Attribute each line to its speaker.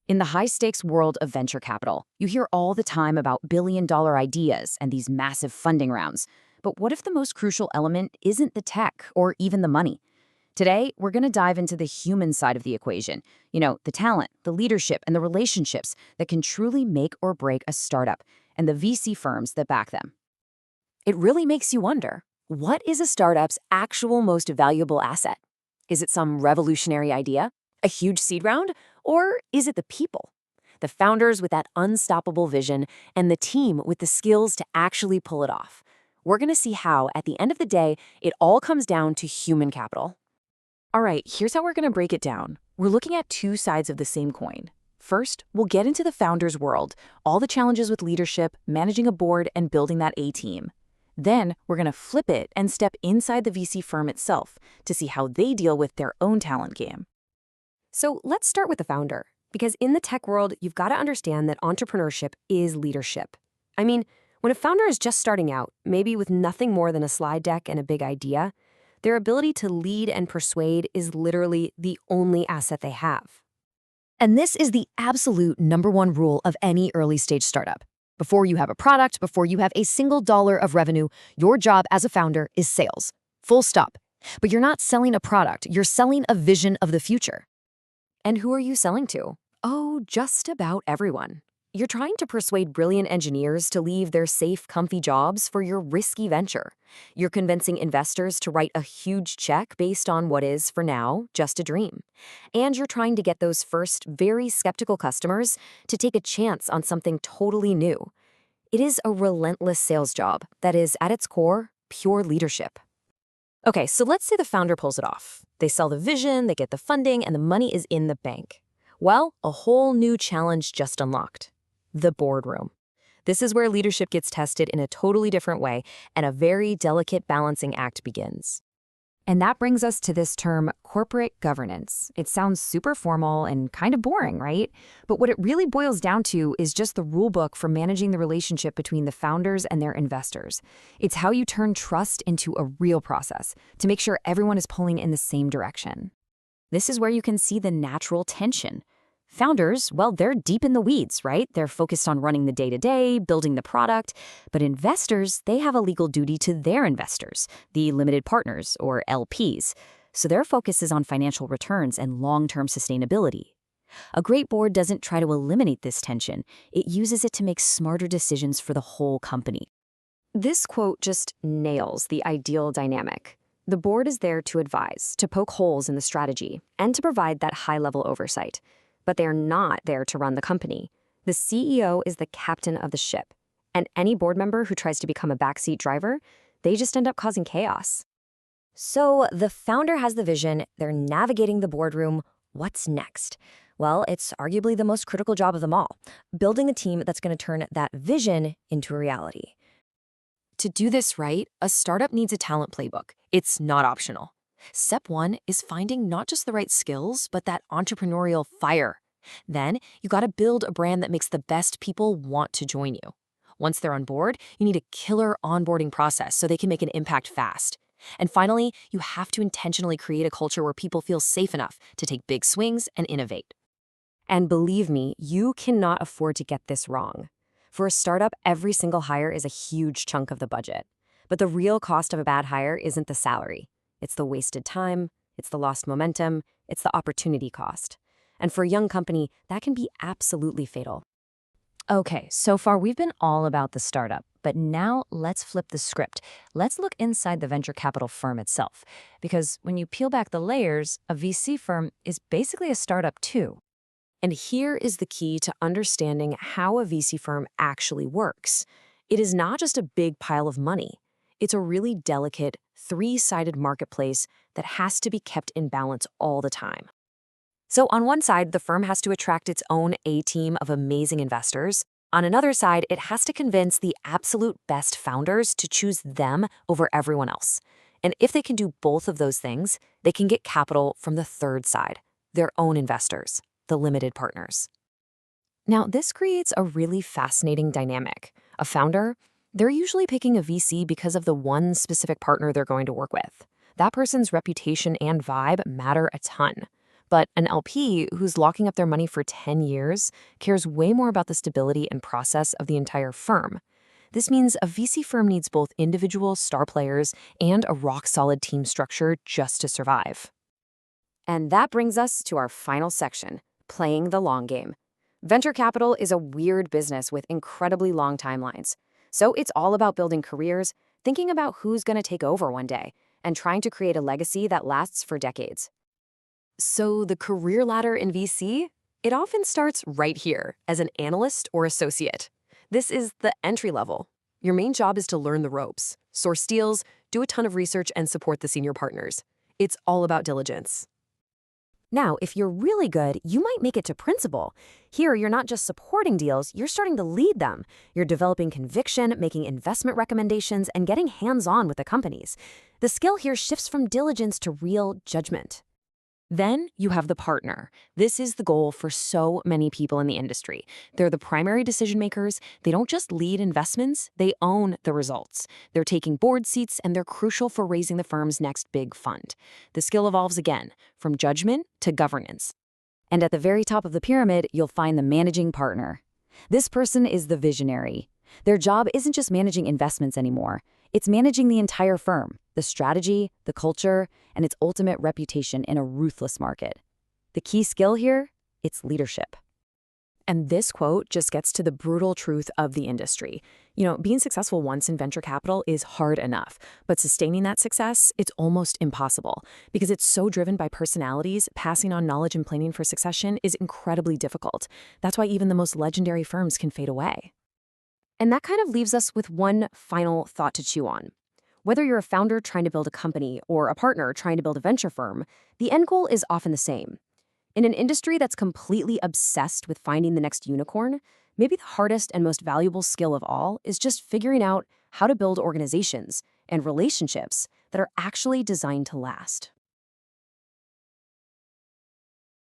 Speaker 1: In the high-stakes world of venture capital, you hear all the time about billion-dollar ideas and these massive funding rounds. But what if the most crucial element isn't the tech or even the money? Today, we're going to dive into the human side of the equation. The talent, the leadership, and the relationships that can truly make or break a startup, and the VC firms that back them. It really makes you wonder, what is a startup's actual most valuable asset? Is it some revolutionary idea? A huge seed round? Or is it the people? The founders with that unstoppable vision and the team with the skills to actually pull it off. We're going to see how, at the end of the day, it all comes down to human capital. All right, here's how we're going to break it down. We're looking at two sides of the same coin. First, we'll get into the founder's world, all the challenges with leadership, managing a board, and building that A-team. Then, we're going to flip it and step inside the VC firm itself to see how they deal with their own talent game.
Speaker 2: So let's start with the founder, because in the tech world, you've got to understand that entrepreneurship is leadership. I mean, when a founder is just starting out, maybe with nothing more than a slide deck and a big idea, their ability to lead and persuade is literally the only asset they have.
Speaker 1: And this is the absolute #1 rule of any early-stage startup. Before you have a product, before you have a single dollar of revenue, your job as a founder is sales. Full stop. But you're not selling a product, you're selling a vision of the future.
Speaker 2: And who are you selling to? Oh, just about everyone. You're trying to persuade brilliant engineers to leave their safe, comfy jobs for your risky venture. You're convincing investors to write a huge check based on what is, for now, just a dream. And you're trying to get those first, very skeptical customers to take a chance on something totally new. It is a relentless sales job that is, at its core, pure leadership. Okay, so let's say the founder pulls it off. They sell the vision, they get the funding, and the money is in the bank. Well, a whole new challenge just unlocked. The boardroom. This is where leadership gets tested in a totally different way, and a very delicate balancing act begins.
Speaker 1: And that brings us to this term, corporate governance. It sounds super formal and kind of boring, right? But what it really boils down to is just the rule book for managing the relationship between the founders and their investors. It's how you turn trust into a real process to make sure everyone is pulling in the same direction. This is where you can see the natural tension. Founders, well, they're deep in the weeds, right? They're focused on running the day-to-day, building the product. But investors, they have a legal duty to their investors, the limited partners, or LPs. So their focus is on financial returns and long-term sustainability. A great board doesn't try to eliminate this tension. It uses it to make smarter decisions for the whole company.
Speaker 2: This quote just nails the ideal dynamic. The board is there to advise, to poke holes in the strategy, and to provide that high-level oversight. But they're not there to run the company. The CEO is the captain of the ship. And any board member who tries to become a backseat driver, they just end up causing chaos. So the founder has the vision, they're navigating the boardroom. What's next? Well, it's arguably the most critical job of them all, building the team that's going to turn that vision into a reality. To do this right, a startup needs a talent playbook. It's not optional. Step 1 is finding not just the right skills, but that entrepreneurial fire. Then, you got to build a brand that makes the best people want to join you. Once they're on board, you need a killer onboarding process so they can make an impact fast. And finally, you have to intentionally create a culture where people feel safe enough to take big swings and innovate. And believe me, you cannot afford to get this wrong. For a startup, every single hire is a huge chunk of the budget. But the real cost of a bad hire isn't the salary. It's the wasted time, it's the lost momentum, it's the opportunity cost. And for a young company, that can be absolutely fatal.
Speaker 1: Okay, so far we've been all about the startup, but now let's flip the script. Let's look inside the venture capital firm itself. Because when you peel back the layers, a VC firm is basically a startup too.
Speaker 2: And here is the key to understanding how a VC firm actually works. It is not just a big pile of money. It's a really delicate, three-sided marketplace that has to be kept in balance all the time. So on one side, the firm has to attract its own A-team of amazing investors. On another side, it has to convince the absolute best founders to choose them over everyone else. And if they can do both of those things, they can get capital from the third side, their own investors, the limited partners. Now, this creates a really fascinating dynamic. A founder, they're usually picking a VC because of the one specific partner they're going to work with. That person's reputation and vibe matter a ton. But an LP who's locking up their money for 10 years cares way more about the stability and process of the entire firm. This means a VC firm needs both individual star players and a rock-solid team structure just to survive.
Speaker 1: And that brings us to our final section, playing the long game. Venture capital is a weird business with incredibly long timelines. So it's all about building careers, thinking about who's going to take over one day, and trying to create a legacy that lasts for decades.
Speaker 2: So the career ladder in VC? It often starts right here as an analyst or associate. This is the entry level. Your main job is to learn the ropes, source deals, do a ton of research, and support the senior partners. It's all about diligence.
Speaker 1: Now, if you're really good, you might make it to principal. Here, you're not just supporting deals, you're starting to lead them. You're developing conviction, making investment recommendations, and getting hands-on with the companies. The skill here shifts from diligence to real judgment.
Speaker 2: Then you have the partner. This is the goal for so many people in the industry. They're the primary decision makers. They don't just lead investments, they own the results. They're taking board seats, and they're crucial for raising the firm's next big fund. The skill evolves again, from judgment to governance.
Speaker 1: And at the very top of the pyramid, you'll find the managing partner. This person is the visionary. Their job isn't just managing investments anymore. It's managing the entire firm, the strategy, the culture, and its ultimate reputation in a ruthless market. The key skill here? It's leadership.
Speaker 2: And this quote just gets to the brutal truth of the industry. Being successful once in venture capital is hard enough, but sustaining that success, it's almost impossible. Because it's so driven by personalities, passing on knowledge and planning for succession is incredibly difficult. That's why even the most legendary firms can fade away.
Speaker 1: And that kind of leaves us with one final thought to chew on. Whether you're a founder trying to build a company or a partner trying to build a venture firm, the end goal is often the same. In an industry that's completely obsessed with finding the next unicorn, maybe the hardest and most valuable skill of all is just figuring out how to build organizations and relationships that are actually designed to last.